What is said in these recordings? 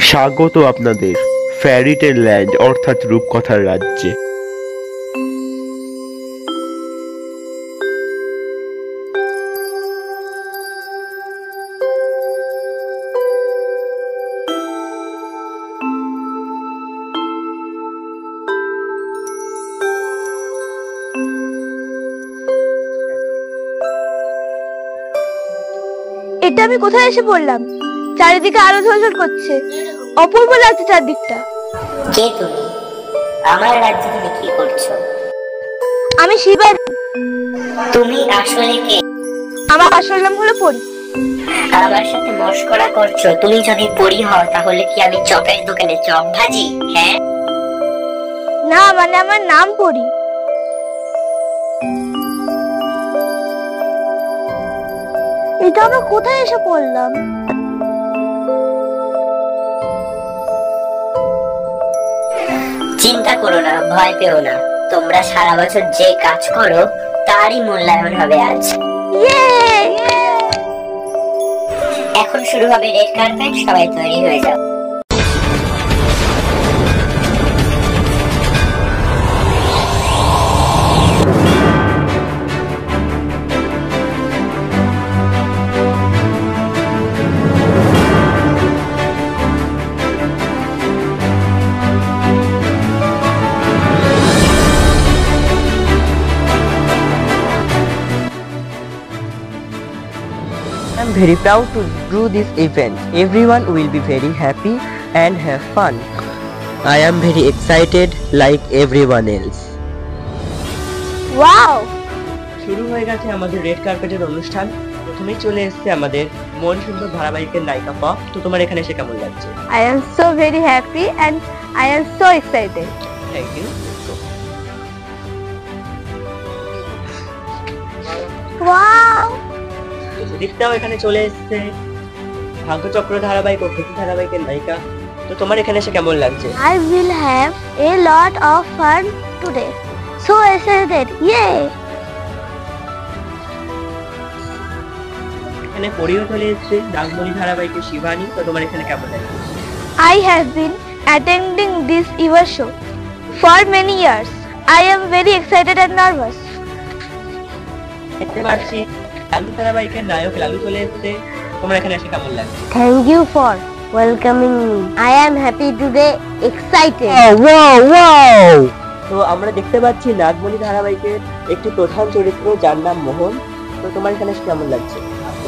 স্বাগত আপনাদের ফ্যারিটেল ল্যান্ড অর্থাৎ রূপকথার রাজ্যে। এটা আমি কোথায় এসে পড়লাম? চারিদিকে আলো ঝলঝল করছে, অপূর্ব লাগছে চারদিকটা। কে তুমি? আমার রাজ্যে তুমি কি করছো? আমি শিবানী। তুমি আসলে কে? আমার আসল নাম হলো পরি। আমার সাথে মশকরা করছো? তুমি যদি পরি হও তাহলে কি আমি চপের দোকানে চপ ভাজি? হ্যাঁ না, মানে আমার নাম পরি। এটা আমরা কোথায় এসে পড়লাম? চিন্তা করো না, ভয় পেও না। তোমরা সারা বছর যে কাজ করো তারই মূল্যায়ন হবে আজ। এখন শুরু হবে রেড কার্পেট, সবাই তৈরি হয়ে যাও। I am very proud to do this event. Everyone will be very happy and have fun. I am very excited like everyone else. Wow! শুরু হয়ে গেছে আমাদের রেড কার্পেটের অনুষ্ঠান। প্রথমেই চলে এসেছে আমাদের মন সুন্দর ধারাবাহিকের নায়িকা পপ। তো তোমার এখানে এসে কেমন লাগছে? I am so very happy and I am so excited. Thank you. Wow! সুদীপ্তাও এখানে চলে এসেছে, ভাগ্যচক্র ধারাবাহিক ও ভূতি ধারাবাহিকের নায়িকা। তো তোমার এখানে এসে কেমন লাগছে? I will have a lot of fun today. So excited. Yay! এখানে পরিও চলে এসেছে, নাগমণি ধারাবাহিকের শিবানী। তো তোমার এখানে কেমন লাগছে? I have been attending this event show for many years. I am very excited and nervous. দেখতে পাচ্ছি লালু ধারাবাহিকের নায়ক লালু চলে এসেছে। তোমার এখানে এসে কেমন লাগছে? Thank you for welcoming me. I am happy today, excited. তো আমরা দেখতে পাচ্ছি নাগমণি ধারাবাহিকের একটি প্রধান চরিত্র যার নাম মোহন। তো তোমার এখানে এসে কেমন লাগছে?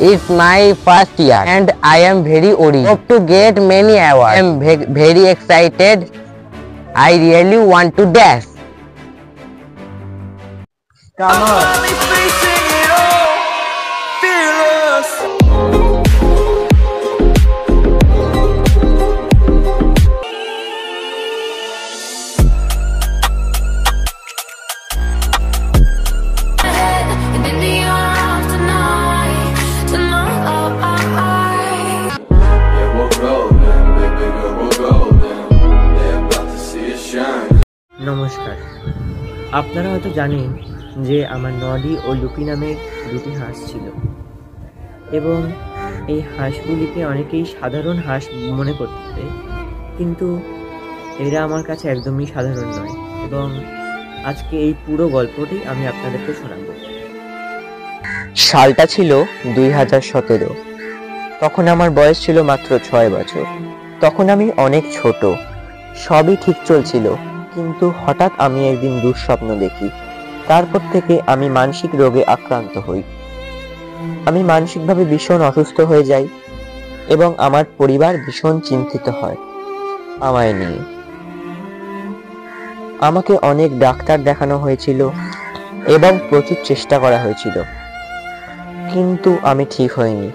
It's my first year and I am very worried. Hope to get many awards. I am very excited. I really want to dance. Come on. নমস্কার। আপনারা হয়তো জানেন যে আমার নলি ও লুপি নামের দুটি হাঁস ছিল এবং এই হাঁসগুলিকে অনেকেই সাধারণ হাঁস মনে করতে, কিন্তু এরা আমার কাছে একদমই সাধারণ নয় এবং আজকে এই পুরো গল্পটি আমি আপনাদেরকে শোনাবো। সালটা ছিল 2017। তখন আমার বয়স ছিল মাত্র 6 বছর। তখন আমি অনেক ছোট, সবই ঠিক চলছিল, কিন্তু হঠাৎ আমি একদিন দুঃস্বপ্ন দেখি। তারপর থেকে আমি মানসিক রোগে আক্রান্ত হই। আমি মানসিকভাবে ভীষণ অসুস্থ হয়ে যাই এবং আমার পরিবার ভীষণ চিন্তিত হয় আমায় নিয়ে। আমাকে অনেক ডাক্তার দেখানো হয়েছিল এবং প্রচুর চেষ্টা করা হয়েছিল, কিন্তু আমি ঠিক হইনি।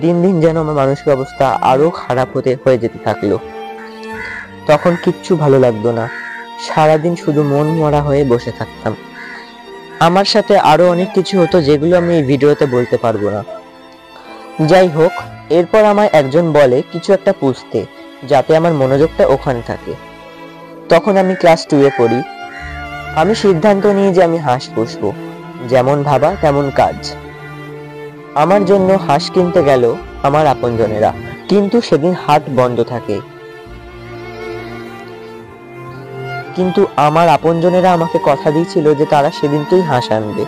দিন দিন যেন আমার মানসিক অবস্থা আরো খারাপ হয়ে যেতে থাকলো। তখন কিচ্ছু ভালো লাগতো না, সারাদিন শুধু মন মরা হয়ে বসে থাকতাম। আমার সাথে আরো অনেক কিছু হতো যেগুলো আমি এই ভিডিওতে বলতে পারবো না। যাই হোক, এরপর আমায় একজন বলে কিছু একটা পুষতে, যাতে আমার মনোযোগটা ওখানে থাকে। তখন আমি ক্লাস 2 এ পড়ি। আমি সিদ্ধান্ত নিই যে আমি হাঁস পুষবো, যেমন ভাবা তেমন কাজ। আমার জন্য হাঁস কিনতে গেল আমার আপনজনেরা, কিন্তু সেদিন হাট বন্ধ থাকে। কিন্তু আমার আপনজনেরা আমাকে কথা দিয়েছিল যে তারা সেদিনকেই হাঁস আনবে।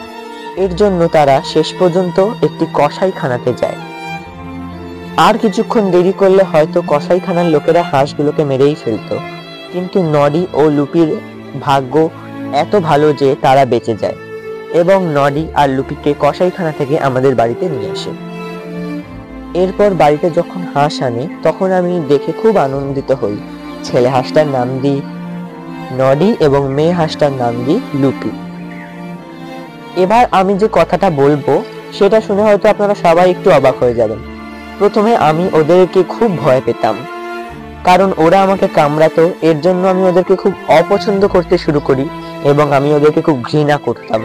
এর জন্য তারা শেষ পর্যন্ত একটি কসাইখানাতে যায়। আর কিছুক্ষণ দেরি করলে হয়তো কসাইখানার লোকেরা হাঁসগুলোকে মেরেই ফেলতো, কিন্তু নডি ও লুপির ভাগ্য এত ভালো যে তারা বেঁচে যায় এবং নডি আর লুপিকে কসাইখানা থেকে আমাদের বাড়িতে নিয়ে আসে। এরপর বাড়িতে যখন হাঁস আনে তখন আমি দেখে খুব আনন্দিত হই। ছেলে হাঁসটার নাম দিই নডি এবং মেয়ে হাঁসটার নাম দিই লুপি। এবার আমি যে কথাটা বলবো সেটা শুনে হয়তো আপনারা সবাই একটু অবাক হয়ে যাবেন। প্রথমে আমি ওদেরকে খুব ভয় পেতাম, কারণ ওরা আমাকে কামড়াতো। এর জন্য আমি ওদেরকে খুব অপছন্দ করতে শুরু করি এবং আমি ওদেরকে খুব ঘৃণা করতাম।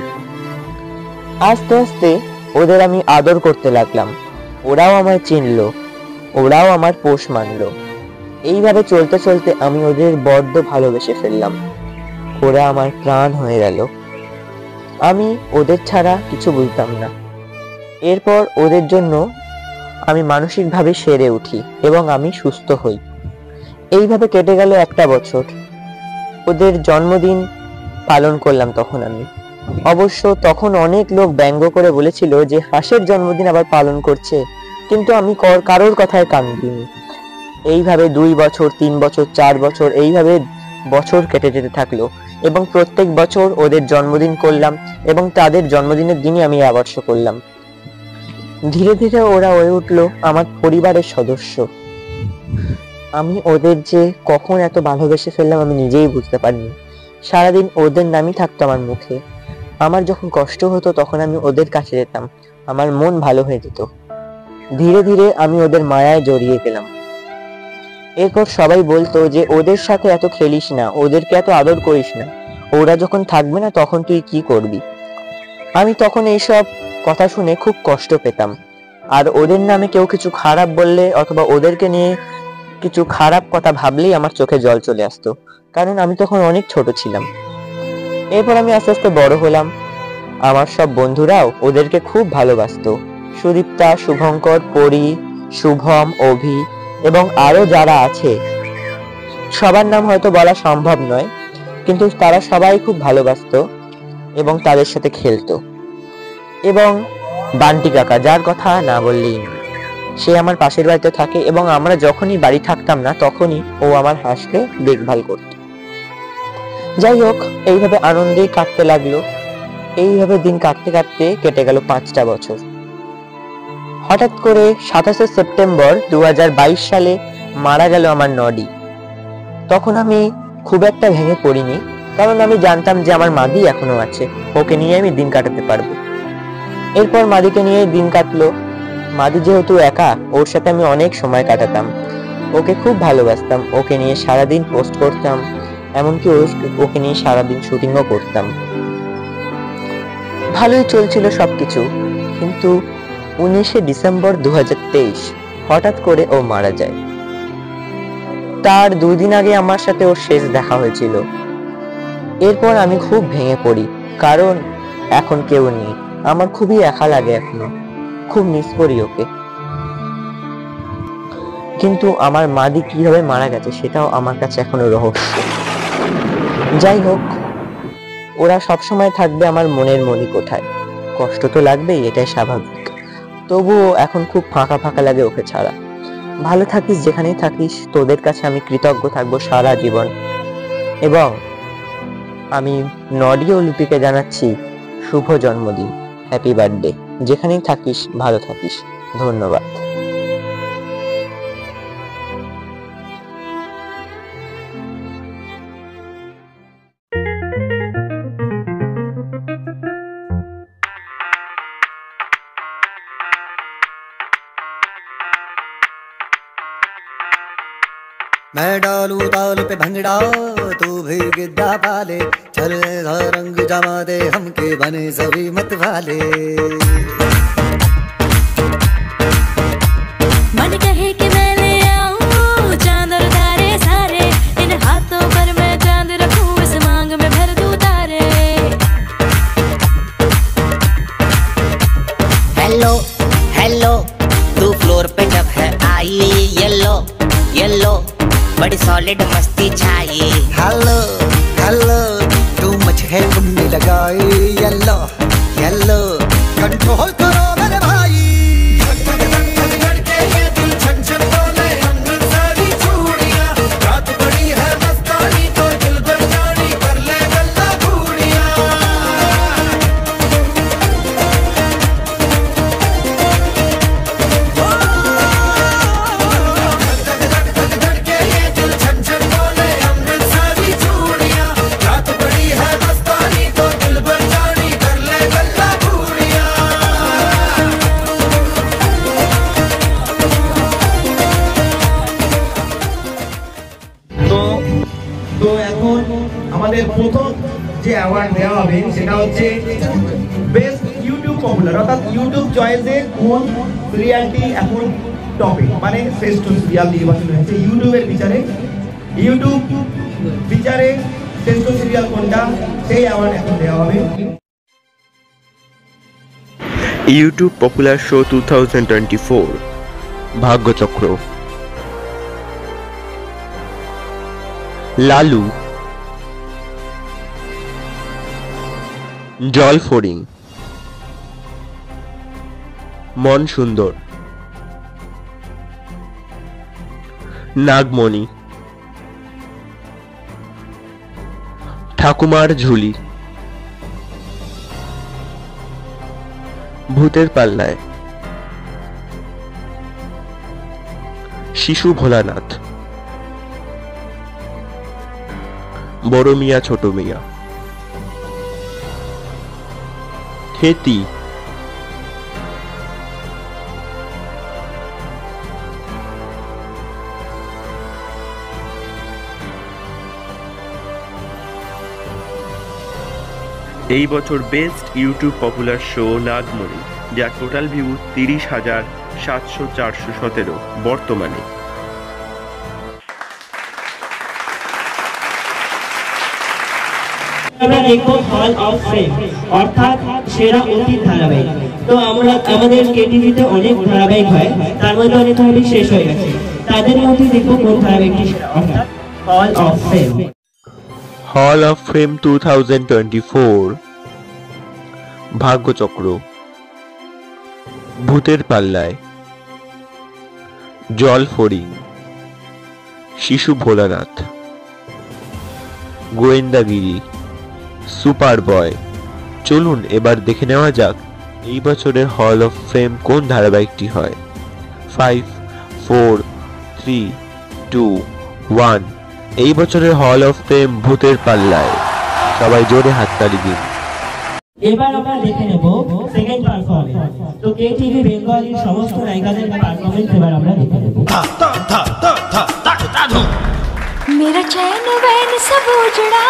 আস্তে আস্তে ওদের আমি আদর করতে লাগলাম, ওরাও আমায় চিনলো, ওরাও আমার পোষ মানলো। এইভাবে চলতে চলতে আমি ওদের বড্ড ভালোবেসে ফেললাম, ওরা আমার প্রাণ হয়ে গেল। আমি ওদের ছাড়া কিছু বুঝতাম না। এরপর ওদের জন্য আমি মানসিকভাবে সেরে উঠি এবং আমি সুস্থ হই। এইভাবে কেটে গেল একটা বছর। ওদের জন্মদিন পালন করলাম তখন আমি। অবশ্য তখন অনেক লোক ব্যঙ্গ করে বলেছিল যে হাঁসের জন্মদিন আবার পালন করছে, কিন্তু আমি কারোর কথায় কান দিইনি। এইভাবে 2 বছর, 3 বছর, 4 বছর এইভাবে বছর কেটে যেতে থাকলো এবং প্রত্যেক বছর ওদের জন্মদিন করলাম এবং তাদের জন্মদিনের দিনই আমি আবর্ষ করলাম। ধীরে ধীরে ওরা হয়ে উঠলো আমার পরিবারের সদস্য। আমি ওদের যে কখন এত ভালোবেসে ফেললাম আমি নিজেই বুঝতে পারিনি। সারাদিন ওদের নামই থাকতো আমার মুখে। আমার যখন কষ্ট হতো তখন আমি ওদের কাছে যেতাম, আমার মন ভালো হয়ে যেত। ধীরে ধীরে আমি ওদের মায়ায় জড়িয়ে গেলাম। এরপর সবাই বলতো যে ওদের সাথে এত খেলিস না, ওদেরকে এত আদর করিস না, ওরা যখন থাকবে না তখন তুই কি করবি। আমি তখন এইসব কথা শুনে খুব কষ্ট পেতাম। আর ওদের নামে কেউ কিছু খারাপ বললে অথবা ওদেরকে নিয়ে কিছু খারাপ কথা ভাবলেই আমার চোখে জল চলে আসতো, কারণ আমি তখন অনেক ছোট ছিলাম। এরপর আমি আস্তে আস্তে বড় হলাম। আমার সব বন্ধুরাও ওদেরকে খুব ভালোবাসতো। সুদীপ্তা, শুভঙ্কর, পরি, শুভম, অভি এবং আরো যারা আছে সবার নাম হয়তো বলা সম্ভব নয়, কিন্তু তারা সবাই খুব ভালোবাসতো এবং তাদের সাথে খেলতো। এবং বান্টি কাকা, যার কথা না বললেই না, সে আমার পাশের বাড়িতে থাকে এবং আমরা যখনই বাড়ি থাকতাম না তখনই ও আমার হাঁসকে দেখভাল করত। যাই হোক, এইভাবে আনন্দেই কাটতে লাগলো। এইভাবে দিন কাটতে কাটতে কেটে গেল 5টা বছর। হঠাৎ করে 27শে সেপ্টেম্বর 2022 সালে মারা গেল আমার নডি। তখন আমি খুব একটা ভেঙে পড়িনি, কারণ আমি জানতাম যে আমার মাদি এখনো আছে, ওকে নিয়ে আমি দিন কাটাতে পারবো। এরপর মাদিকে নিয়ে দিন কাটলো। মাদি যেহেতু একা, ওর সাথে আমি অনেক সময় কাটাতাম, ওকে খুব ভালোবাসতাম, ওকে নিয়ে সারাদিন পোস্ট করতাম, এমনকি ওকে নিয়ে সারাদিন শুটিংও করতাম। ভালোই চলছিল সবকিছু, কিন্তু 19শে ডিসেম্বর 2023 হঠাৎ করে ও মারা যায়। তার 2 দিন আগে আমার সাথে ওর শেষ দেখা হয়েছিল। এরপর আমি খুব ভেঙে পড়ি, কারণ এখন কেউ নেই, আমার খুবই একা লাগে, এখনো খুব মিস করি ওকে। কিন্তু আমার মাদি কিভাবে মারা গেছে সেটাও আমার কাছে এখনো রহস্য। যাই হোক, ওরা সবসময় থাকবে আমার মনের মণিকোঠায়। কষ্ট তো লাগবেই, এটাই স্বাভাবিক, তবুও এখন খুব ফাঁকা ফাঁকা লাগে ওকে ছাড়া। ভালো থাকিস যেখানেই থাকিস, তোদের কাছে আমি কৃতজ্ঞ থাকবো সারা জীবন। এবং আমি নডি ও লিপিকে জানাচ্ছি শুভ জন্মদিন, হ্যাপি বার্থডে। যেখানেই থাকিস ভালো থাকিস, ধন্যবাদ। मैं डालू ताल पे भंगड़ा, तू भी गिद्दा पाले, चल ऐसा रंग जमा दे हमके बने सभी मत वाले। मन कहे कि मैं ले आऊं चांद और तारे सारे, इन हाथों पर मैं चांद रखूं, इस मांग में भर दूं तारे। हेलो हेलो, तू फ्लोर पे जब है आई, येलो येलो बड़ी सॉलिड मस्ती छाई। हेलो येलो टू मच है उन्नी लगाई येलो येलो कंट्रोल करो मेरे भाई তো এখন আমাদের প্রথম যে অ্যাওয়ার্ড দেওয়া হবে সেটা হচ্ছে বেস্ট ইউটিউব পপুলার, অর্থাৎ ইউটিউব চয়েসে কোন সিরিয়ালটি এখন টপে, মানে শ্রেষ্ঠ সিরিয়াল নির্বাচন হয়েছে ইউটিউবের বিচারে। ইউটিউব বিচারে শ্রেষ্ঠ সিরিয়াল কোনটা, সেই অ্যাওয়ার্ড এখন দেওয়া হবে। ইউটিউব পপুলার শো 2024 ভাগ্যচক্র, লালু, জল ফড়িং, মন সুন্দর, নাগমণি, ঠাকুমার ঝুলি, ভূতের পাল্লায়, শিশু ভোলানাথ, বড় মিয়া ছোট মিয়া, খেতি, এই বছর বেস্ট ইউটিউব পপুলার শো নাগমণি, যার টোটাল ভিউ 30,717 বর্তমানে। আমরা দেখবো হল অফ ফেম অর্থাৎ সেরা অতীত ধারাবাহিক। তো আমরা আমাদের কেটিভিতে অনেক ধারাবাহিক হয়, তার মধ্যে অনেক ধারাবাহিক শেষ হয়ে গেছে, তাদের মধ্যে দেখবো কোন ধারাবাহিকটি সেরা, অর্থাৎ hall of fame. Hall of fame 2024 ভাগ্যচক্র, ভূতের পাল্লায়, জল ফড়িং, শিশু ভোলানাথ, গোয়েন্দাগিরি, সুপার বয়। চলুন এবার দেখে নেওয়া যাক এই বছরের হল অফ ফেম কোন ধারাবাহিকটি হয়। 5, 4, 3, 2, 1। এই বছরের হল অফ ফেম ভূতের পাল্লায়। সবাই জোরে হাততালি দিন। এবার আমরা দেখে নেব সেকেন্ড পারফরম্যান্স। তো কেটিভি বেঙ্গলির সমস্ত নায়িকাদের পারফরম্যান্স এবার আমরা দেখে নেব। मेरा चैन वैन सब उजड़ा,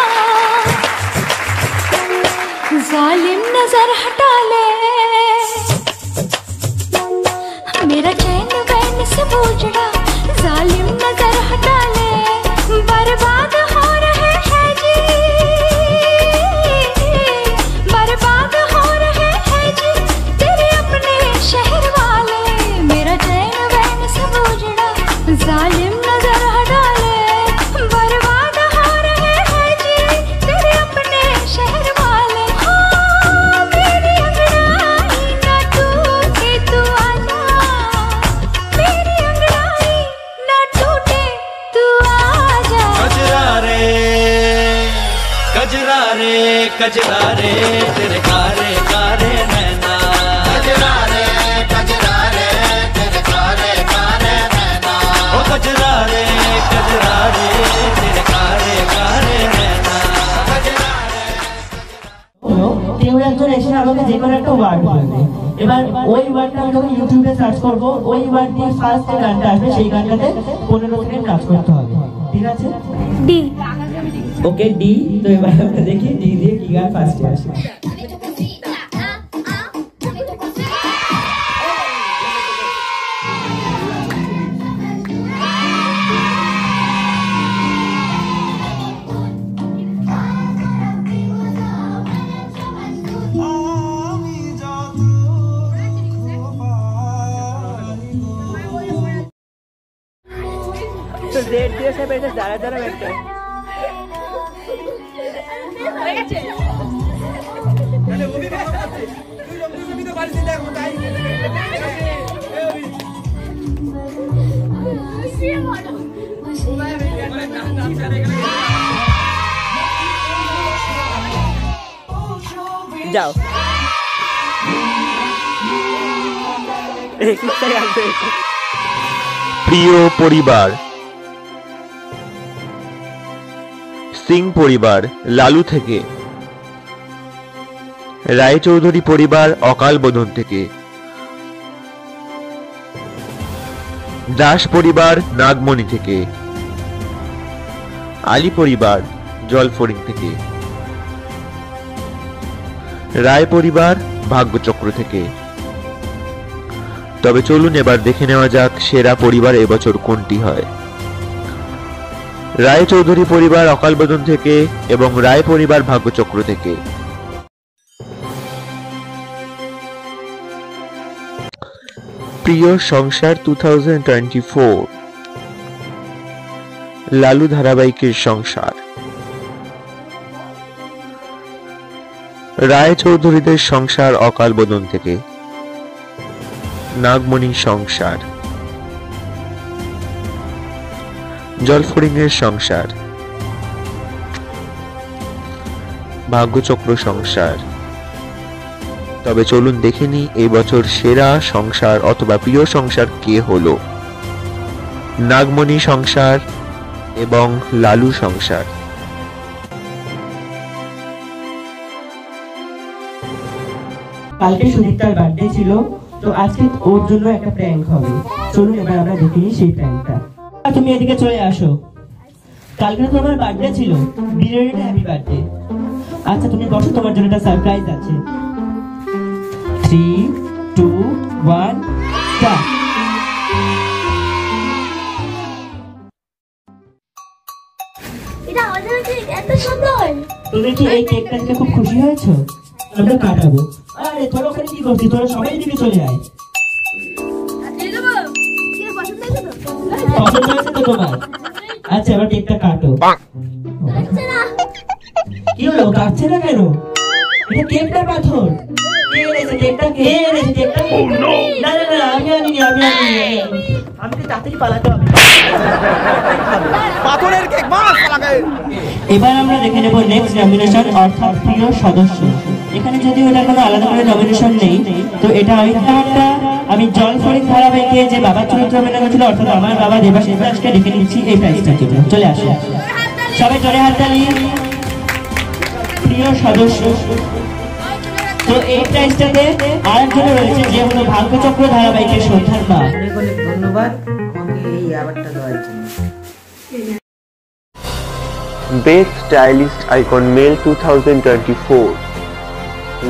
जालिम नजर हटा ले। मेरा चैन वैन सब उजड़ा, जालिम नजर हटा ले। बर्बाद हो रहे हैं जी, बर्बाद हो रहे हैं जी तेरे अपने शहर वाले। मेरा चैन वैन सब उजड़ा, जालिम नजर हटा ले। बर्बाद हो रहे हैं जी तेरे अपने शहर वाले। हाँ मेरी अंगड़ाई ना टूटे तू आजा, मेरी अंगड़ाई ना टूटे तू आजा। कजरा रे कजरा रे कजरा रे तेरे कारे कारे नैना। कजरा रे तेरे कारे कारे नैना। ओ कजरा रे तेरे कारे कारे नैना। কেউ একজন এসে আমাকে যে কোনো একটা ওয়ার্ড বলবে, এবার ওই ওয়ার্ডটা আমি যখন ইউটিউবে সার্চ করবো, ওই ওয়ার্ড দিয়ে ফার্স্ট যে গানটা আসবে সেই গানটাতে 15 সেকেন্ড কাজ করতে হবে, ঠিক আছে? ডি। ওকে ডি। তো এবার আমরা দেখি ডি দিয়ে কি গান ফার্স্টে আসে। তো জেড দিয়ে সব এটা যারা যারা ব্যাটে যাও প্রিয় পরিবার, সিং পরিবার লালু থেকে, রায়চৌধুরী পরিবার অকাল বোধন থেকে, দাস পরিবার নাগমণি থেকে, আলী পরিবার জলফড়িং থেকে, রায় পরিবার ভাগ্যচক্র থেকে। তবে চলুন এবার দেখে নেওয়া যাক সেরা পরিবার এবছর কোনটি হয়। রায় চৌধুরী পরিবার অকাল বোধন থেকে এবং রায় পরিবার ভাগ্যচক্র থেকে। প্রিয় সংসার 2024, লালু ধারাবাহিকের সংসার। রায় চৌধুরীদের সংসার অকাল বোধন থেকে, নাগমণি সংসার, জলফড়িং এর সংসার, ভাগ্যচক্র সংসার। তবে চলুন দেখে নিই এই বছর সেরা সংসার অথবা প্রিয় সংসার কে হলো। নাগমণি সংসার এবং লালু সংসার। কালকে সুদীপ্তার বার্থডে ছিল, তো আজকে ওর জন্য একটা প্র্যাঙ্ক হবে। চলুন এবার আমরা দেখে নিই সেই প্র্যাঙ্কটা। তুমি এদিকে চলে আসো। কালকে তো আমার বার্থডে ছিল, বিরিয়ানিটা হ্যাপি বার্থডে। আচ্ছা তুমি বসো, তোমার জন্য একটা সারপ্রাইজ আছে। 3, 2, 1 স্টার্ট। এটা অর্গানিক এত সুন্দর। তুমি কি এই কেকটা দেখে খুব খুশি হয়েছো? আমরা কাটাবো। আরে তোরা ওখানে কি করছিস? তোরা সবাই এদিকে চলে আয়। পছন্দ হয়েছে তো তোমার? আচ্ছা এবার কেকটা কাটো। কি হলো, কাটছে না কেন? এটা কেকটা পাথর। কে এনেছে কেকটা? কে এনেছে কেকটা? না না না, আমি আনিনি। আমি তো তাড়াতাড়ি পালাতে হবে। পাথরের কেক মাস লাগায়। এবার আমরা দেখে নেব নেক্সট নমিনেশন, অর্থাৎ প্রিয় সদস্য। এখানে যদিও এটা কোনো আলাদা করে নমিনেশন নেই, তো এটা আমি জলফড়িং ধারাবাহিকে যে বাবার চরিত্র অভিনয় করেছিল, অর্থাৎ আমার বাবা দেবাশিস দাসকে ডেকে নিচ্ছি এই প্রাইজটার জন্য। চলে আসো সবাই, জোরে হাততালি। প্রিয় সদস্য। তো এই প্রাইজটাতে আরেকজন রয়েছে, যে হলো ভাগ্যচক্র ধারাবাহিকের সন্ধ্যার মা। অনেক অনেক ধন্যবাদ আমাকে এই অ্যাওয়ার্ডটা দেওয়ার জন্য। Best stylist icon male 2024,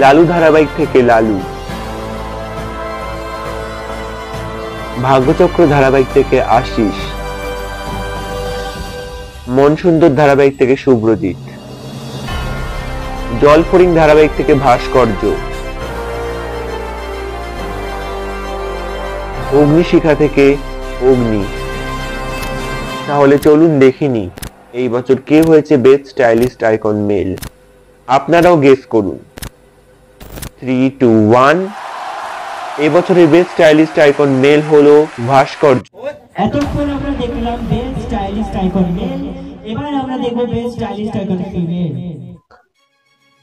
Lalu ধারাবাহিক থেকে লালু, ভাগ্যচক্র ধারাবাহিক থেকে আশিস, মন সুন্দর ধারাবাহিক থেকে শুভ্রজিৎ, জলফড়িং ধারাবাহিক থেকে ভাস্কর্য, অগ্নিশিখা থেকে অগ্নি। তাহলে চলুন দেখিনি এই বছর কে হয়েছে বেস্ট স্টাইলিস্ট আইকন মেল। আপনারাও গেস করুন। 3, 2, 1। এবছরের বেস্ট স্টাইলিস্ট আইকন মেল হলো ভাস্কর্য। এতক্ষণ আমরা দেখলাম বেস্ট স্টাইলিস্ট আইকন মেল, এবার আমরা দেখব best stylist icon female.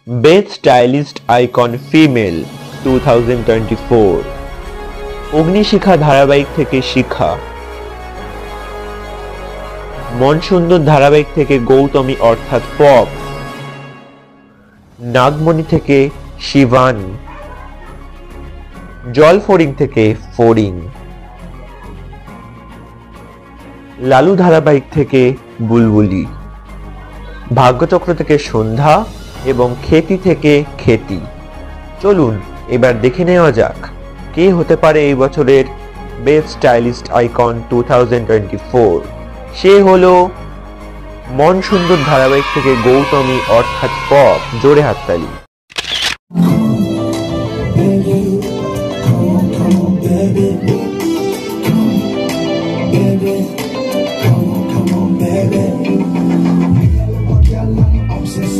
Best stylist icon female 2024, অগ্নিশিখা ধারাবাহিক থেকে শিখা, মন সুন্দর ধারাবাহিক থেকে গৌতমী অর্থাৎ পপ, নাগমণি থেকে শিবানী, জলফড়িং থেকে ফড়িং, লালু ধারাবাহিক থেকে বুলবুলি, ভাগ্যচক্র থেকে সন্ধ্যা এবং খেতি থেকে খেতি। চলুন এবার দেখে নেওয়া যাক কে হতে পারে এই বছরের বেস্ট স্টাইলিস্ট আইকন 2024। সে হলো মন সুন্দর ধারাবাহিক থেকে গৌতমী অর্থাৎ পপ। জোরে হাততালি। Obsessed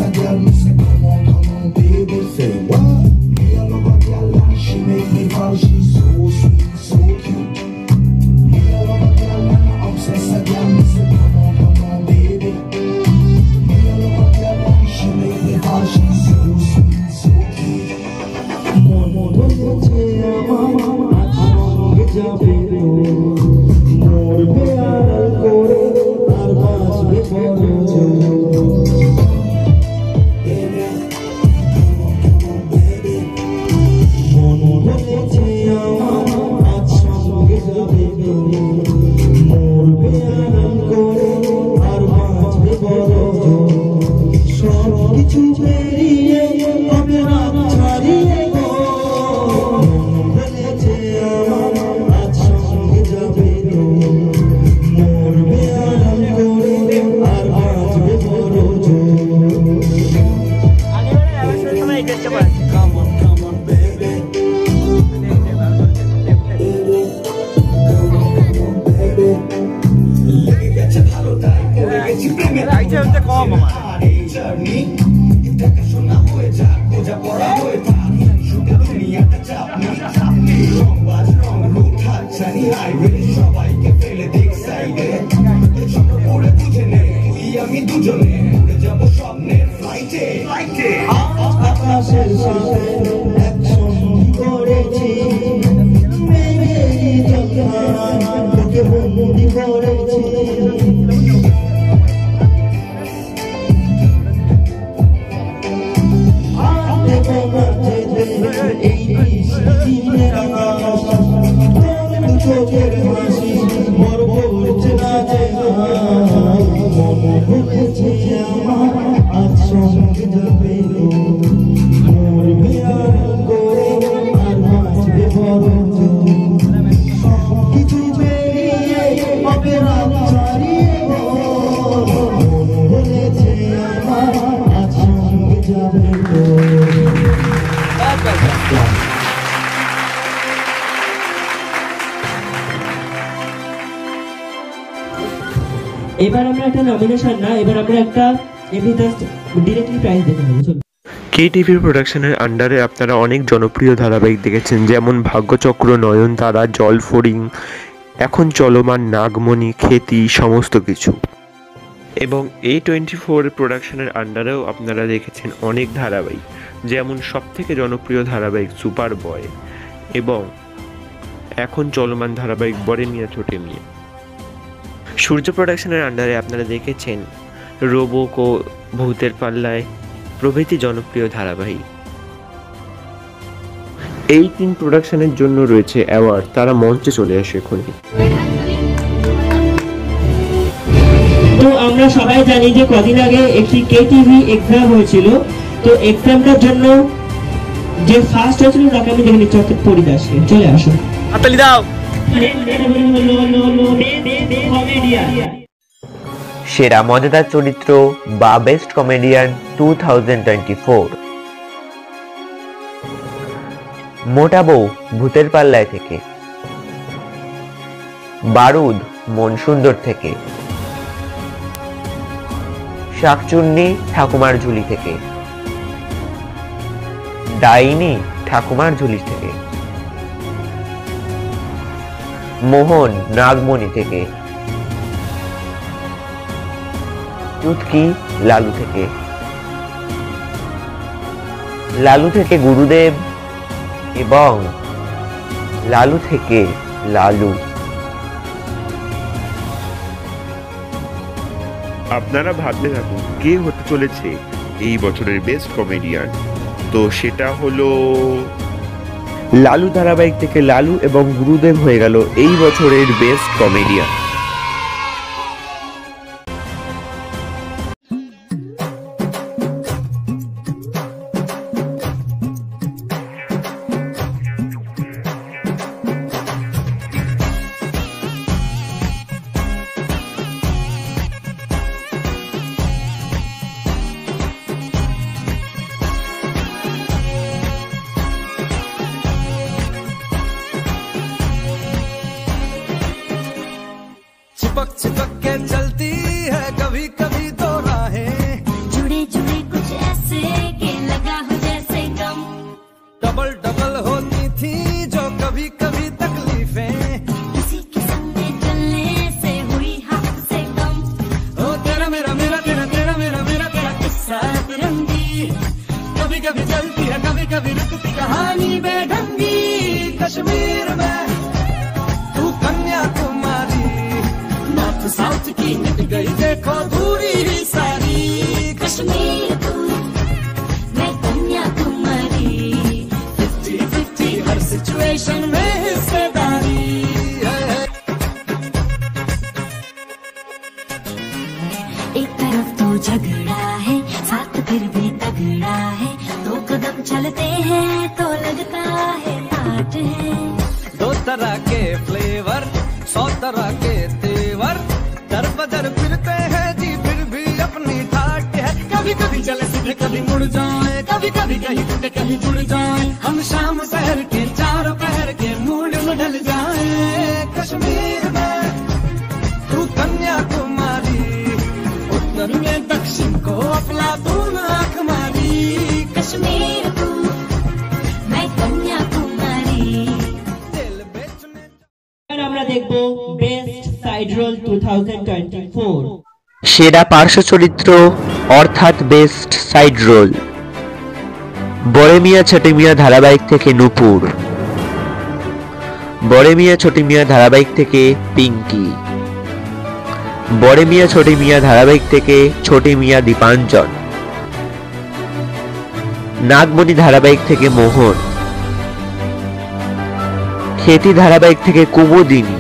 আমি দুজনে যাব স্বপ্নের ফ্লাইটে আকাশের সাথে একসঙ্গে করেছি মেঘেরই জলধারায় তোকে বন্দি করেছি আতে কমাতে এই দিনের আকাশ তোর চোখের হাসি মর করছে না যে মনে হয়েছে আমার আজ সঙ্গে যাবে মরবে আর করে আর বাঁচবে বড় কিছু বেরিয়ে হবে রাত ছাড়িয়ে মনে হয়েছে আমার আজ সঙ্গে যাবে এবার আমরা একটা নমিনেশন না, এবার আমরা একটা ডিরেক্টলি প্রাইজ দেখে নেব। চলো। KTV প্রোডাকশনের আন্ডারে আপনারা অনেক জনপ্রিয় ধারাবাহিক দেখেছেন, যেমন ভাগ্যচক্র, নয়নতারা, জলফড়িং, এখন চলমান, নাগমণি, খ্যাতি, সমস্ত কিছু। এবং A24 প্রোডাকশনের আন্ডারেও আপনারা দেখেছেন অনেক ধারাবাহিক, যেমন সবথেকে জনপ্রিয় ধারাবাহিক সুপার বয় এবং এখন চলমান ধারাবাহিক বড়ে মিয়া ছোটে মিয়া। সূর্য প্রোডাকশনের আন্ডারে আপনারা দেখেছেন রোবক ও ভূতের পাল্লায় প্রভৃতি জনপ্রিয় ধারাবাহিক। এই 3 প্রোডাকশনের জন্য রয়েছে অ্যাওয়ার্ড, তারা মঞ্চে চলে আসে এখনই। তো আমরা সবাই জানি যে কদিন আগে একটি KTV এক্সাম হয়েছিল, তো এক্সামটার জন্য যে ফার্স্ট হয়েছিল তাকে আমি দেখে নিচ্ছি, অর্থাৎ পরিদাসকে। চলে আসো, হাততালি দাও। সেরা মজাদার চরিত্র বা বেস্ট কমেডিয়ান 2024। মোটা বউ ভূতের পাল্লায় থেকে, বারুদ মন সুন্দর থেকে, শাকচুন্নি ঠাকুমার ঝুলি থেকে, ডাইনি ঠাকুমার ঝুলি থেকে, মোহন নাগমণি থেকে, চুটকি লালু থেকে, লালু থেকে গুরুদেব এবং লালু থেকে লালু। আপনারা ভাবতে থাকুন কে হতে চলেছে এই বছরের বেস্ট কমেডিয়ান। তো সেটা হলো লালু ধারাবাহিক থেকে লালু এবং গুরুদেব হয়ে গেল এই বছরের বেস্ট কমেডিয়ান। चिपक चिपक के चलती है कभी कभी दो राहें, जुड़े जुड़े कुछ ऐसे के लगा हो जैसे गम, डबल डबल होती थी जो कभी कभी तकलीफें, किसी के संग में चलने से हुई हाथ से कम। ओ तेरा मेरा मेरा तेरा तेरा मेरा मेरा तेरा किस्सा तिरंगी, कभी कभी चलती है कभी कभी रुकती कहानी बेढंगी। कश्मीर में तू कन्याकुमारी, नॉर्थ साउथ की मिट गई देखो दूरी ही सारी। कश्मीर तू मैं कन्याकुमारी, 50-50 हर सिचुएशन में हिस्सेदारी है। एक तरफ तो झगड़ा है साथ फिर भी तगड़ा है, 2 कदम चलते हैं तो लगता है आठ है। 2 तरह के फ्लेवर 100 तरह के तेवर, दर बदर फिरते हैं जी फिर भी अपनी ठाट है। कभी कभी चले सीधे कभी मुड़ जाए, कभी कभी कहीं टूटे कहीं जुड़ जाए, हम शाम शहर के 4 पहर के मूड में ढल जाए। कश्मीर में तू कन्याकुमारी, उत्तर जिनको अफलातून आंख मारी कश्मीर तू मैं कन्याकुमारी আমরা দেখব বেস্ট সাইড রোল 2024। সেরা পার্শ্ব চরিত্র অর্থাৎ বেস্ট সাইড রোল। বড়ে মিয়া ছোটে মিয়া ধারাবাহিক থেকে নূপুর, বড়ে মিয়া ছোটে মিয়া ধারাবাহিক থেকে পিঙ্কি, বড়ে মিয়া ছোটে মিয়া ধারাবাহিক থেকে ছোটে মিয়া দীপাঞ্জন, নাগমণি ধারাবাহিক থেকে মোহন, খেতি ধারাবাহিক থেকে কুমুদিনী,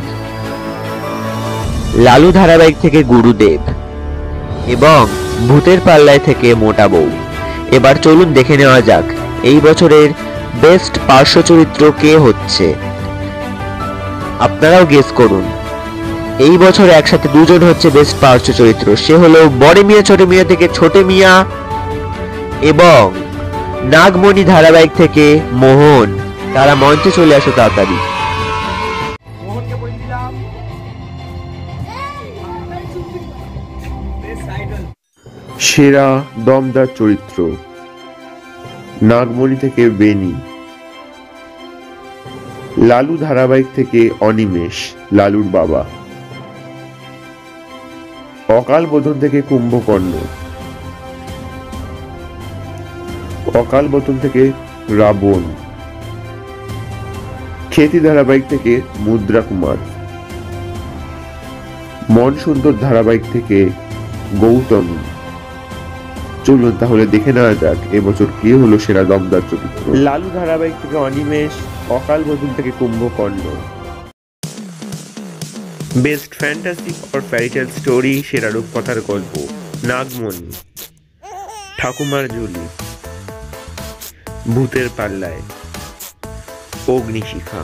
লালু ধারাবাহিক থেকে গুরুদেব এবং ভূতের পাল্লায় থেকে মোটা বউ। এবার চলুন দেখে নেওয়া যাক এই বছরের বেস্ট পার্শ্ব চরিত্র কে হচ্ছে। আপনারাও গেস করুন। এই বছর একসাথে দুজন হচ্ছে বেস্ট পার্শ্ব চরিত্র, সে হলো বড়ে মিয়া ছোটে মিয়া থেকে ছোটে মিয়া এবং নাগমণি ধারাবাহিক থেকে মোহন। তারা মঞ্চে চলে আসো তাড়াতাড়ি। সেরা দমদার চরিত্র নাগমণি থেকে বেনি, লালু ধারাবাহিক থেকে অনিমেষ লালুর বাবা, অকাল বোধন থেকে কুম্ভকর্ণ, অকাল বোধন থেকে রাবণ, খেতি ধারাবাহিক থেকে মুদ্রা কুমার, মন সুন্দর ধারাবাহিক থেকে গৌতমী। চলুন তাহলে দেখে নেওয়া যাক এবছর কে হলো সেরা দমদার চরিত্র। লালু ধারাবাহিক থেকে অনিমেষ, অকাল বোধন থেকে Kumbhakarna. Best fantasy or fairytale story সেরা রূপকথার গল্প নাগমণি, ঠাকুমার ঝুলি, ভূতের পাল্লায়, অগ্নিশিখা।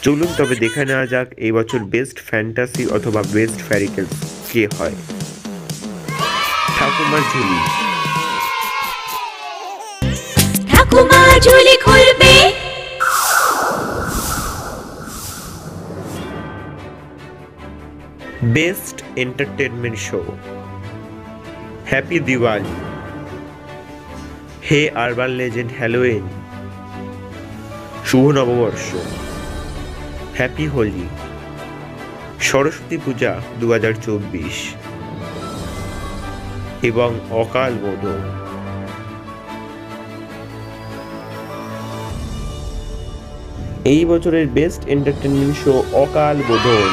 চলুন তবে দেখে নেওয়া যাক এই বছর বেস্ট ফ্যান্টাসি অথবা বেস্ট ফ্যারিটেল কে হয়। ঠাকুমার ঝুলি, ঠাকুমা ঝুলি খুলবে। Best entertainment show happy Diwali, hey urban legend Halloween, শুভ নববর্ষ, হ্যাপি হোলি, সরস্বতী পূজা 2024 এবং অকাল বোধন। এই বছরের বেস্ট এন্টারটেনমেন্ট শো অকাল বোধন।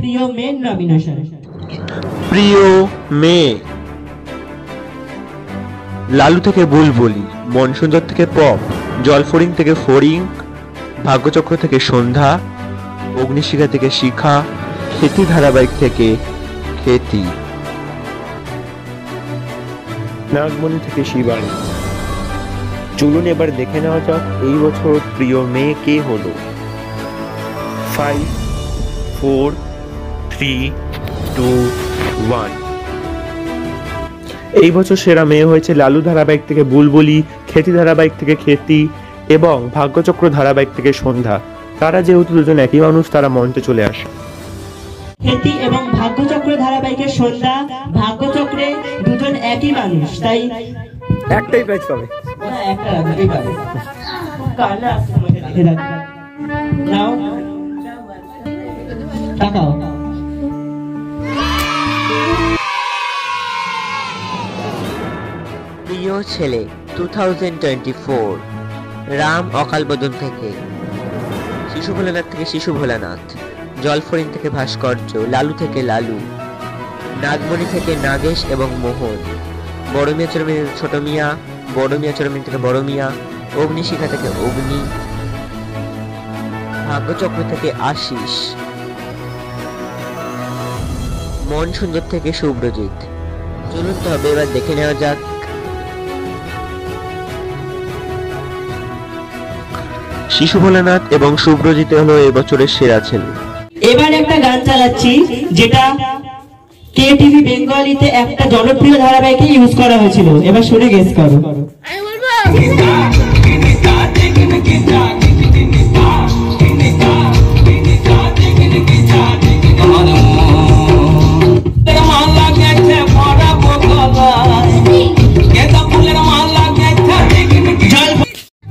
প্রিয় মেন নমিনেশন। প্রিয় মেয়ে, লালু থেকে বুলবুলি, মনসুন্দর থেকে পপ, জলফড়িং থেকে ফড়িং, ভাগ্যচক্র থেকে সন্ধ্যা, অগ্নিশিখা থেকে শিখা, খেতি ধারাবাহিক থেকে খেতি, নাগমণি থেকে শিবানী। চলুন এবার দেখে নেওয়া যাক এই বছর প্রিয় মেয়ে কে হলো। 5, 4, 3, 2, 1। এই বছর সেরা মেয়ে হয়েছে লালু ধারাবাহিক থেকে বুলবুলি, খেতি ধারাবাহিক থেকে খেতি এবং ভাগ্যচক্র ধারাবাহিক থেকে সন্ধ্যা। তারা যেহেতু দুজন একই মানুষ, তারা মঞ্চে চলে আসে। খেতি এবং ভাগ্যচক্র ধারাবাহিকের সন্ধ্যা, ভাগ্যচক্রে দুজন একই মানুষ, তাই একটাই প্রাইজ পাবে। একটা রাখতেই পাবে। কালা তোমাকে দেখে রাখবে। নাও তাকাও। প্রিয় ছেলে 2024, রাম অকালবোধন থেকে, শিশু ভোলানাথ থেকে শিশু ভোলানাথ, জলফড়িং থেকে ভাস্কর্য, লালু থেকে লালু, নাগমণি থেকে নাগেশ এবং মোহন, বড় মিয়া চরমিনী ছোট মিয়া, বড় মিয়া চরমিনী থেকে বড় মিয়া, অগ্নিশিখা থেকে অগ্নি, ভাগ্যচক্র থেকে আশিস, মন সুন্দর থেকে শুভ্রজিৎ। চলুন তবে এবার দেখে নেওয়া যাক শিশু ভোলানাথ এবং শুভ্রজিৎ হলো এবছরের সেরা ছেলে। এবার একটা গান চালাচ্ছি যেটা কে টিভি বেঙ্গলিতে একটা জনপ্রিয় ধারাবাহিকে ইউজ করা হয়েছিল। এবার শুনে গেস করো।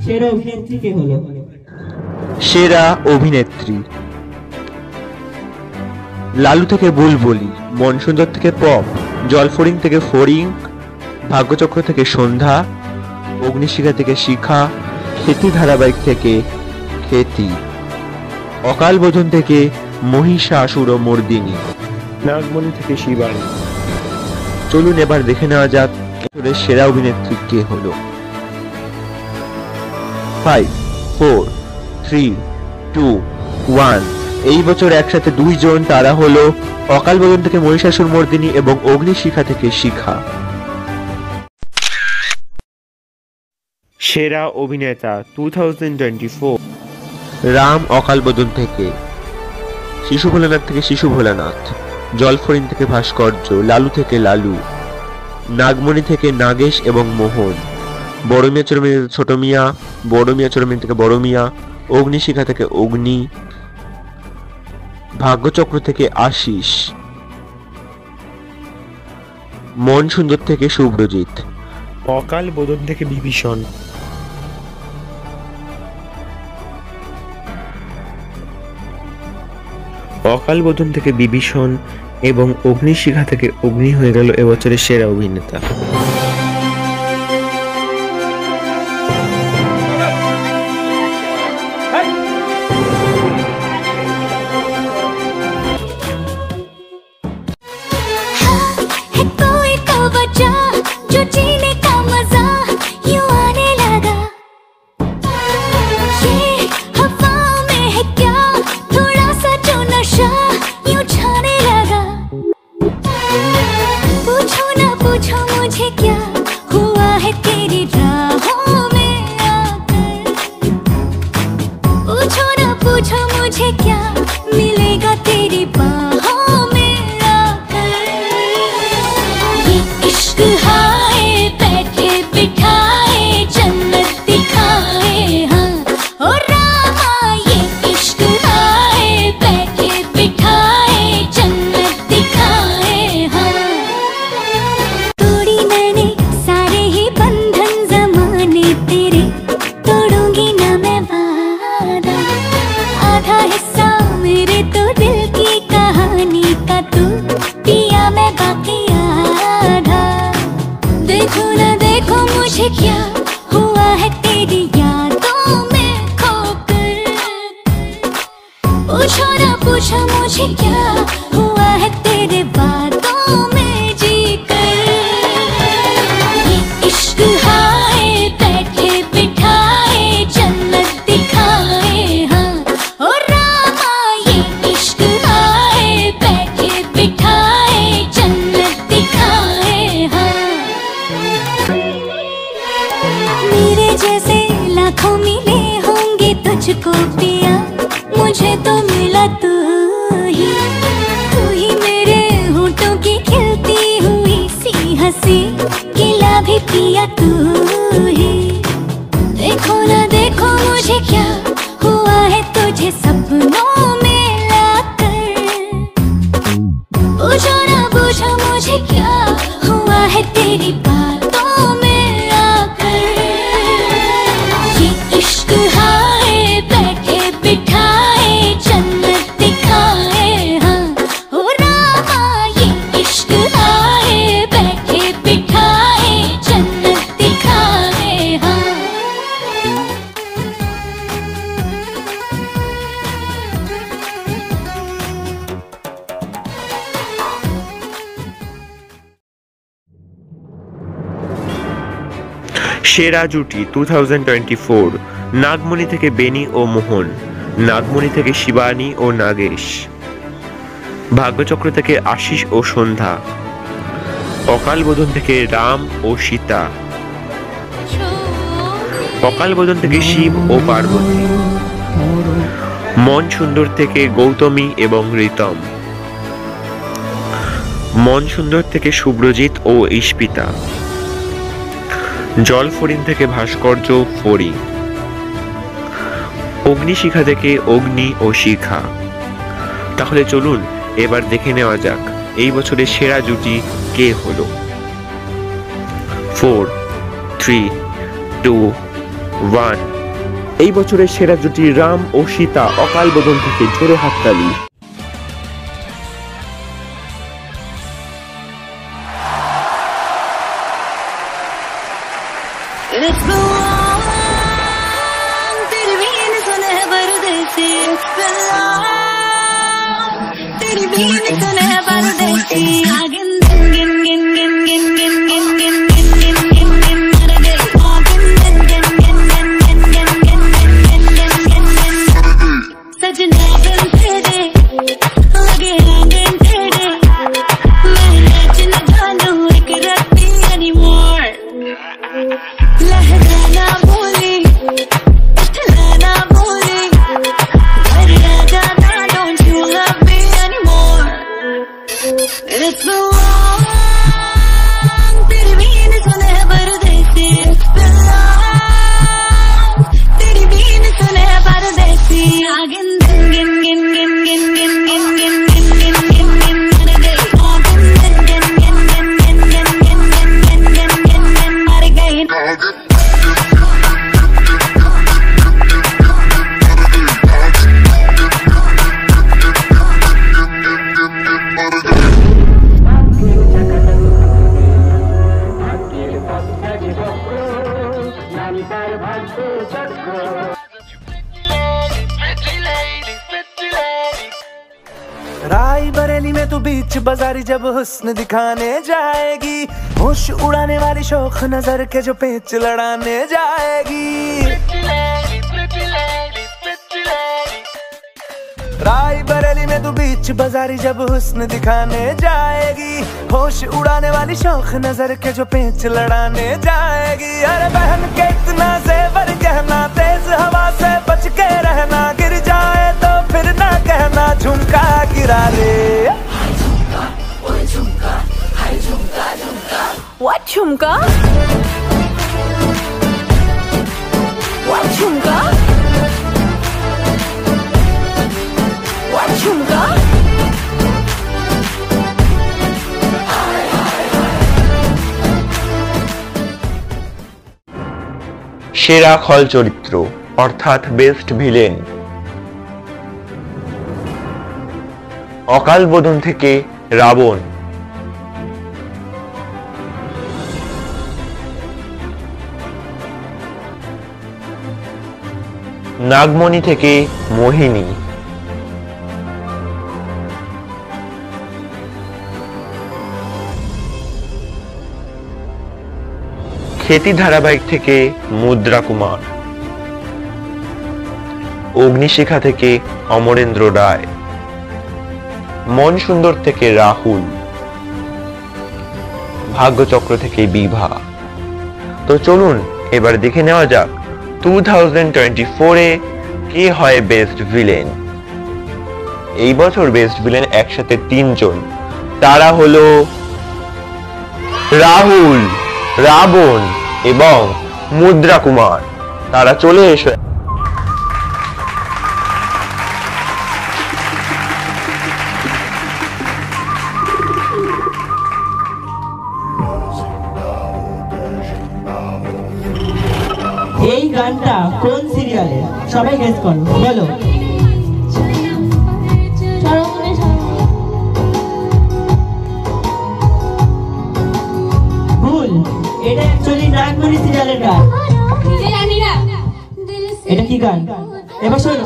সেরা অভিনেত্রী কে হলো? সেরা অভিনেত্রী লালু থেকে বুলবুলি, মনসুন্দর থেকে পপ, জলফড়িং থেকে ফড়িং, ভাগ্যচক্র থেকে সন্ধ্যা, অগ্নিশিখা থেকে শিখা, খেতি ধারাবাহিক থেকে খেতি, অকালবোধন থেকে মহিষাসুর মর্দিনী, নাগমণি থেকে শিবানী। চলুন এবার দেখে নেওয়া যাক এবছরের সেরা অভিনেত্রী কে হলো। 5, 4, 3, 2, 1। এই বছর একসাথে দুইজন, তারা হলো অকালবোধন থেকে মহিষাসুর মর্দিনী এবং অগ্নিশিখা থেকে শিখা। সেরা অভিনেতা 2024, রাম অকালবোধন থেকে, শিশু ভোলানাথ থেকে শিশু ভোলানাথ, জলফড়িং থেকে ভাস্কর্য, লালু থেকে লালু, নাগমণি থেকে নাগেশ এবং মোহন, বড় মিয়া চরমিনী থেকে ছোট মিয়া, বড় মিয়া চরমিনী থেকে বড় মিয়া, অগ্নিশিখা থেকে অগ্নি, ভাগ্যচক্র থেকে আশিস, মন সুন্দর থেকে শুভ্রজিৎ, অকালবোধন থেকে বিভীষণ, অকালবোধন থেকে বিভীষণ এবং অগ্নিশিখা থেকে অগ্নি হয়ে গেল এবছরের সেরা অভিনেতা। जो जीने का मजा यूं आने लगा, ये हवाओं में है क्या थोड़ा सा जो नशा यूं छाने लगा। पूछो ना पूछो मुझे क्या हुआ है तेरी राहों में आकर, पूछो ना पूछो मुझे क्या मिलेगा तेरी बाहों में आकर। ये इश्क हाय बैठे बिठाए जन्नत दिखाए, हाँ ओ रामा ये इश्क हाय बैठे बिठाए जन्नत दिखाए, हाँ। तोड़ी मैंने सारे ही बंधन जमाने तेरे, तोड़ूंगी ना मैं वादा। आधा हिस्सा मेरे तो दिल की कहानी का तू पिया, मैं बाकी आधा। मुझको पिया, मुझे तो मिला तू ही मेरे होठों की खिलती हुई सी हंसी, गिला भी पिया तू ही। देखो ना देखो मुझे क्या हुआ है तुझे सपनों में लाकर, पूछो ना पूछो मुझे क्या हुआ है तेरी बातों में आकर। ये इश्क हाय बैठे बिठाए जन्नत दिखाए, हाँ ओ रामा ये इश्क हाय बैठे बिठाए जन्नत दिखाए, हाँ। সেরা জুটি 2024, নাগমণি থেকে বেনি ও মোহন, নাগমণি থেকে শিবানী ও নাগেশ, ভাগ্যচক্র থেকে আশিস ও সন্ধ্যা, অকালবোধন থেকে রাম ও সীতা, অকালবোধন থেকে শিব ও পার্বতী, মন সুন্দর থেকে গৌতমী এবং ঋতম, মন সুন্দর থেকে শুভ্রজিৎ ও ইস্পিতা, জলফরিন থেকে ভাস্কর্য ফরি, অগ্নিশিখা থেকে অগ্নি ও শিখা। তাহলে চলুন এবার দেখে নেওয়া যাক এই বছরের সেরা জুটি কে হলো। 4, 3, 2, 1। এই বছরের সেরা জুটি রাম ও সীতা অকালবোধন থেকে, জোরে হাততালি। राई बरेली में तू बीच बाजारी जब हुस्न दिखाने जाएगी, होश उड़ाने वाली शौक नजर के जो पेच लड़ाने जाएगी। राई बरेली में तू बीच बाजारी जब हुस्न दिखाने जाएगी, होश उड़ाने वाली शौक नजर के जो पेच लड़ाने जाएगी। अरे बहन के इतना जेवर गहना, तेज हवा से बच के रहना, गिर जाए तो फिर ना कहना झुमका गिरा रे। What झुमका? What झुमका? What झुमका? সেরা খল চরিত্র অর্থাৎ বেস্ট ভিলেন, অকালবোধন থেকে রাবণ, নাগমণি থেকে মোহিনী, খ্যাতি ধারাবাহিক থেকে মুদ্রা কুমার, অগ্নিশিখা থেকে অমরেন্দ্র রায়, মন সুন্দর থেকে রাহুল, ভাগ্যচক্র থেকে বিভা। তো চলুন এবার দেখে নেওয়া যাক 2024-এ কে হয় বেস্ট ভিলেন? এই বছর বেস্ট ভিলেন একসাথে 3 জন। তারা হলো রাহুল, রাবণ এবং মুদ্রা কুমার। তারা চলে এসো। এই গানটা কোন সিরিয়ালে? সবাই গেস করো, বলো। ভুল, এটা অ্যাকচুয়ালি নাগমণি সিরিয়ালের গান। এটা কি গান? এবার শোনো,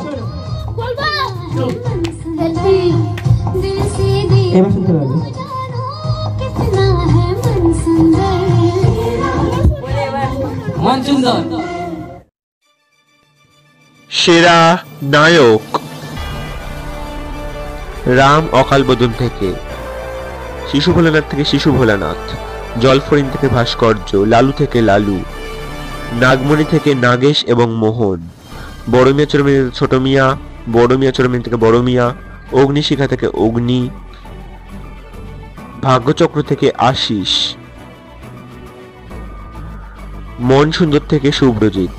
এবার শুনতে পারবে। সেরা নায়ক রাম অকালবোধন থেকে, শিশু ভোলানাথ থেকে শিশু ভোলানাথ, জলফরিন থেকে ভাস্কর্য, লালু থেকে লালু, নাগমণি থেকে নাগেশ এবং মোহন, বড় মিয়া ছোট মিয়া ছোট মিয়া, বড় মিয়া ছোট মিয়া থেকে বড় মিয়া, অগ্নিশিখা থেকে অগ্নি, ভাগ্যচক্র থেকে আশিস, মন সুন্দর থেকে শুভ্রজিৎ,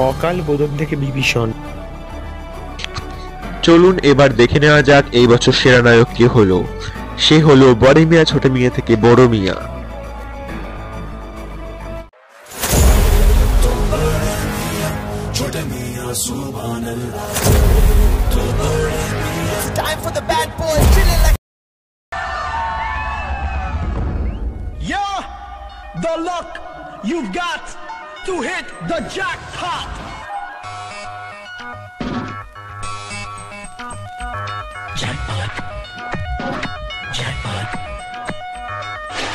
অকাল বোধন থেকে বিভীষণ। চলুন এবার দেখে নেওয়া যাক এই বছর সেরা নায়ক কে হলো। সে হলো বড় মিয়া ছোট মিয়া থেকে বড় মিয়া। Yeah, the luck you've got to hit the jackpot. Jackpot. Jackpot.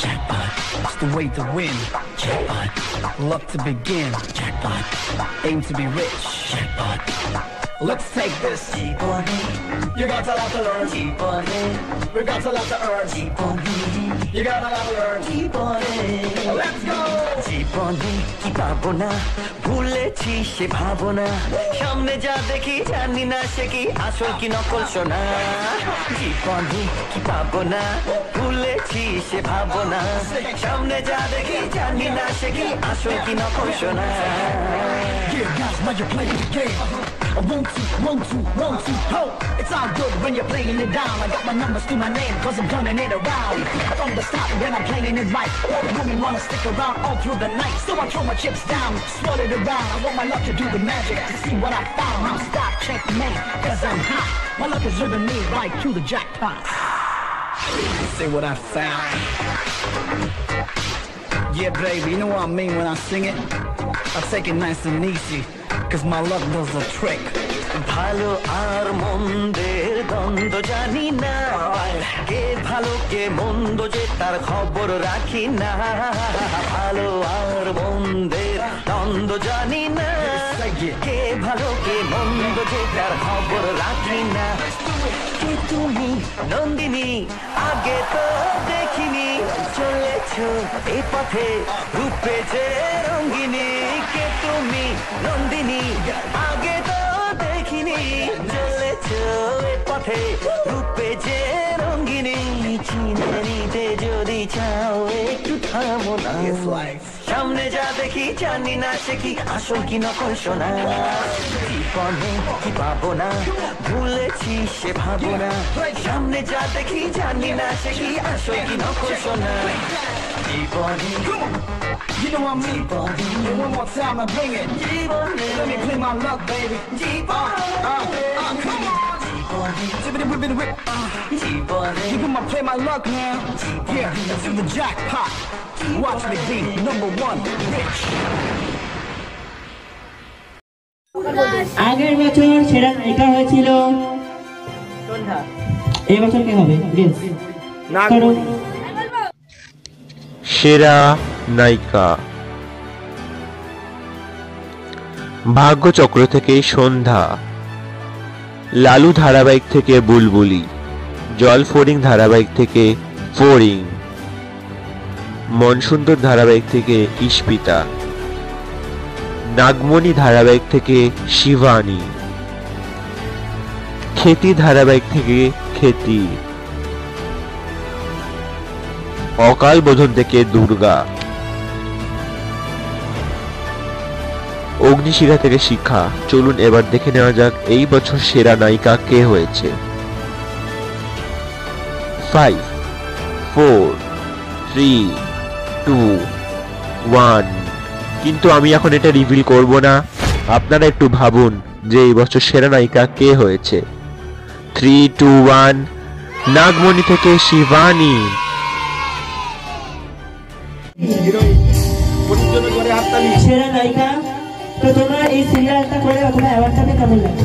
Jackpot. It's the way to win. Jackpot. Luck to begin. Jackpot. Aim to be rich. Jackpot. Let's take this. Keep on it. You got a lot to learn. Keep on it. We got a lot to earn. Keep on it. You got a lot to learn. Keep on it. Let's go. জীবনে কি পাবো না, ভুলেছি সে ভাবনা, সামনে যা দেখি জানি না সে কি আসল কি নকল শোনা। জীবনে কি পাবো না, ভুলেছি সে ভাবনা, সামনে যা দেখি জানি না সে কি আসল কি নকল শোনা। Yeah, guys, now you're playing the game. Won't you, ho. It's all good when you're playing it down. I got my numbers to my name, cause I'm turning it around. From the start when I'm playing it right. Women wanna stick around all through the night. So I throw my chips down, swirl it around. I want my luck to do the magic, to see what I found. Now stop, checkmate, cause I'm hot. My luck is driven me right to the jackpot. Say what I found. Yeah, baby, you know what I mean when I sing it? I take it nice and easy, cause my luck does the trick. ভালো আর মন্দের দ্বন্দ্ব জানি না, কে ভালো কে মন্দ যে তার খবর রাখি না। ভালো আর মন্দের দ্বন্দ্ব জানি না, কে ভালো কে মন্দ যে তার খবর রাখি না। কে তুমি নন্দিনী, আগে তো দেখিনি, চলেছ এ পথে রূপে যে রঙ্গিনী। কে তুমি নন্দিনী, আগে তো দেখিনি, চলেছ এ পথে রূপে যে রঙ্গিনী। চিনে নিতে যদি চাও একটু থামো না, সামনে যা দেখি জানি না সে কি আসল কি নকল শোনা। জীবনে কি পাবো না, ভুলেছি সে ভাবনা, সামনে যা দেখি জানি না সে কি আসল কি নকল শোনা। জীবনে You know what I mean? And one more time I bring it. Let me play my luck, baby. Come on. Zippity whippity whip. You gonna play my luck now? Yeah, this is the jackpot. Watch me be #1 rich. আগের বছর সেরা নায়িকা হয়েছিল সন্ধ্যা, এই বছর কে হবে? সেরা নায়িকা ভাগ্যচক্র থেকে সন্ধ্যা, লালু ধারাবাহিক থেকে বুলবুলি, জলফরিং ধারাবাহিক থেকে ফড়িং, মনসুন্দর ধারাবাহিক থেকে ইস্পিতা, নাগমণি ধারাবাহিক থেকে শিবানী, খ্যাতি ধারাবাহিক থেকে খ্যাতি, অকাল বোধন থেকে দুর্গা, অগ্নিশিখা থেকে শিখা। চলুন এবার দেখে নেওয়া যাক এই বছর সেরা নায়িকা কে হয়েছে। 5 4 3 2 1। কিন্তু আমি এখন এটা রিভিল করব না, আপনারা একটু ভাবুন যে এই বছর সেরা নায়িকা কে হয়েছে। 3 2 1। নাগমণি থেকে শিবানী। সেরা নায়িকা। তো তোমরা এই সিরিয়ালটা করে অথবা অ্যাওয়ার্ডটাকে কেমন লাগে?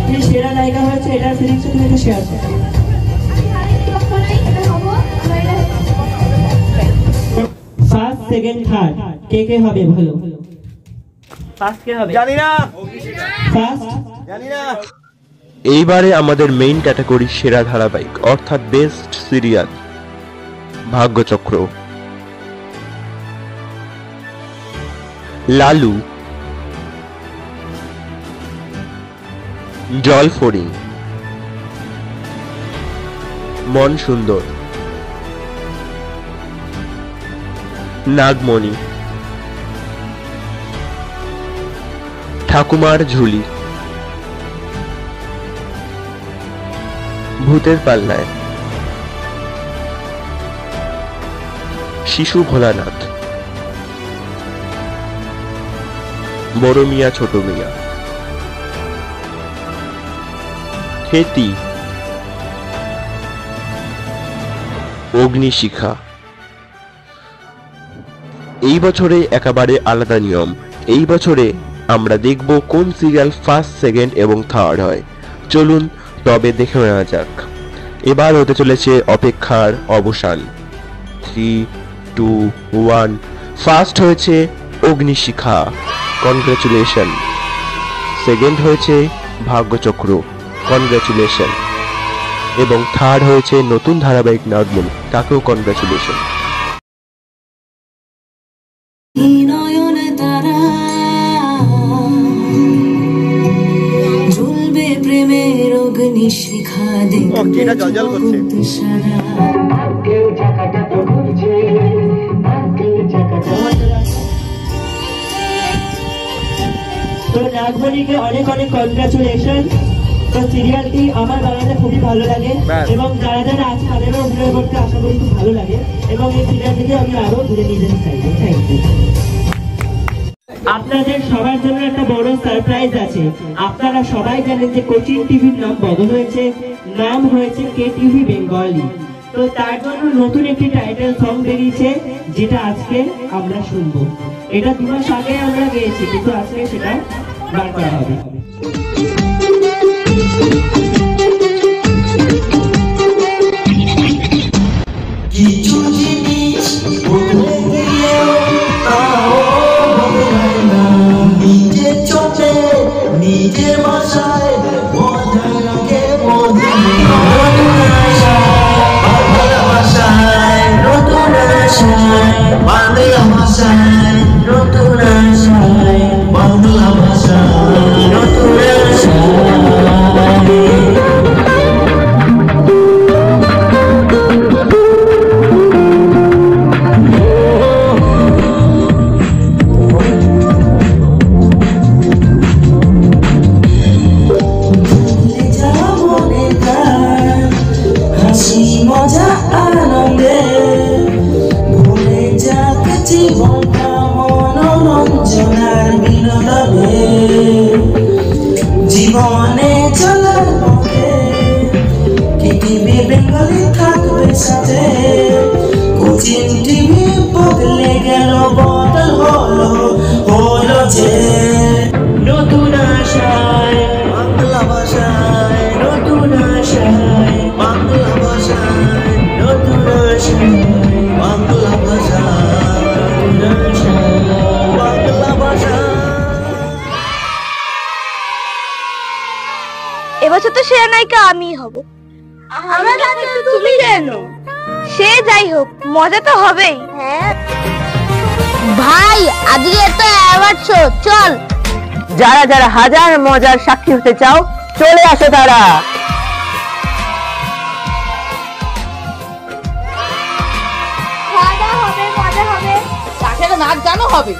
তুমি সেরা নায়িকা হয়েছে, এটার ফিলিংসটা তুমি একটু শেয়ার করো। ফার্স্ট সেকেন্ড থার্ড কে কে হবে ভালো? ফার্স্ট কে হবে জানি না, ফার্স্ট জানি না। এইবারে আমাদের মেইন ক্যাটাগরি সেরা ধারাবাহিক অর্থাৎ বেস্ট সিরিয়াল। ভাগ্যচক্র, লালু, জলফড়িং, মন সুন্দর, নাগমণি, ঠাকুমার ঝুলি, ভূতের পাল্লায়, শিশু ভোলানাথ, বড় মিয়া ছোট মিয়া, খ্যাতি, অগ্নিশিখা। এই বছরে একেবারে আলাদা নিয়ম। এই বছরে আমরা দেখব কোন সিরিয়াল ফার্স্ট সেকেন্ড এবং থার্ড হয়। চলুন তবে দেখে নেওয়া যাক। এবার হতে চলেছে অপেক্ষার অবসান। 3 2 1। ফার্স্ট হয়েছে অগ্নিশিখা, কনগ্রাচুলেশন। সেকেন্ড হয়েছে ভাগ্যচক্র, কনগ্রাচুলেশন। এবং থার্ড হয়েছে নতুন ধারাবাহিক নাগমণি, তাকেও কনগ্রাচুলেশন। নয়নে তারা ঝুলবে প্রেমের অগ্নিশিখা দেখতে জল করছে। তো নাগমণিকে অনেক অনেক কনগ্রাচুলেশন। তো সিরিয়ালটি আমার বানাতে খুবই ভালো লাগে এবং যারা যারা আছে তাদেরও অভিনয় করতে আশা করি খুব ভালো লাগে এবং এই সিরিয়ালটিকে আমি আরো দূরে নিয়ে যেতে চাইবো। Thank you. আপনাদের সবার জন্য একটা বড় সারপ্রাইজ আছে। আপনারা সবাই জানেন যে কোচিং টিভির নাম বদল হয়েছে, নাম হয়েছে কে টিভি বেঙ্গলি। তো তার জন্য নতুন একটি টাইটেল সং বেরিয়েছে যেটা আজকে আমরা শুনবো। এটা 2 মাস আগে আমরা গেয়েছি কিন্তু আজকে সেটা বার করা হবে। কিছু জিনিস বদলে গেলেও তাও বদলায় না। নিজের চোখে নিজের ভাষায় বোঝায় লাগে নতুন ভাষায়, নতুন আশায় বাংলা ভাষায়, নতুন আশায় বাংলা ভাষায়, নতুন আশায়। জীবনে চলার পথে টিভি বেঙ্গলি থাকবে সাথে। কোচিং টিভি বদলে গেল, বদল হলো যে নতুন আশায় বাংলা ভাষায়, নতুন আশায় বাংলা ভাষায়, নতুন আশায় বাংলা ভাষায়, নতুন আশায় বাংলা ভাষা। এবছর তো সেরা নায়িকা আমি হব। আমার কাছে তুমি কেন? সে যাই হোক, মজা তো হবেই। হ্যাঁ ভাই, আজকে তো অ্যাওয়ার্ড শো, চল। যারা যারা হাজার মজার সাক্ষী হতে চাও চলে আসো তারা। নাচ গানও হবে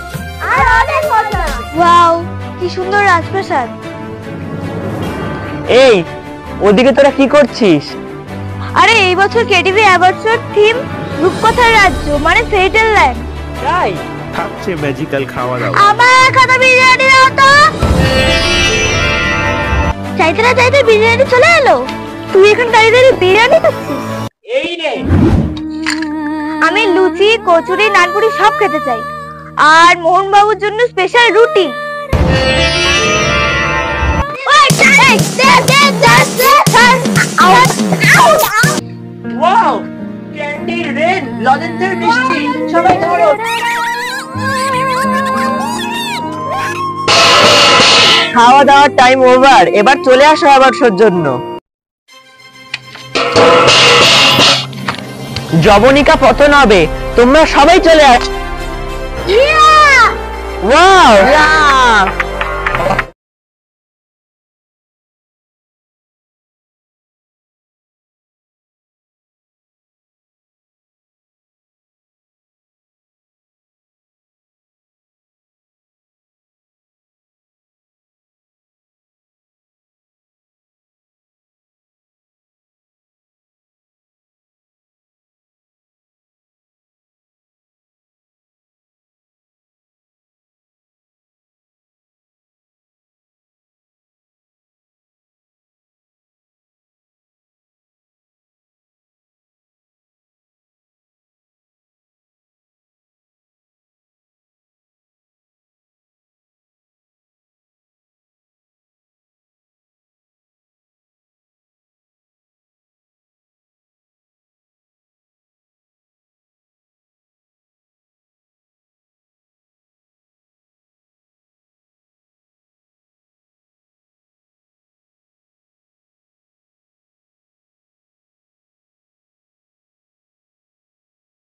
আর অনেক মজা। ওয়াও, কি সুন্দর রাজপ্রাসাদ। এই ওদিকে তোরা কি করছিস? আরে এই বছর কেটিভি অ্যাওয়ার্ডসের থিম রূপকথার রাজ্য, মানে ফেরিটেল ল্যান্ড। তাই থাকছে ম্যাজিক্যাল খাওয়া দাওয়া। আমার খাতা বিরিয়ানি দাও তো। চাইতে না চাইতে বিরিয়ানি চলে এলো। তুই এখন দাঁড়িয়ে দাঁড়িয়ে বিরিয়ানি খাচ্ছিস? এই রে, আমি লুচি, কচুরি, নানপুরি সব খেতে চাই, আর মোহন বাবুর জন্য স্পেশাল রুটি। ওয়াও, ক্যান্ডি রেন, লজেন্সের বৃষ্টি, সবাই ধরো। খাওয়া দাওয়ার টাইম ওভার, এবার চলে আসো অ্যাওয়ার্ডসের জন্য। জবনিকা পতন হবে, তোমরা সবাই চলে আস। ওয়াও,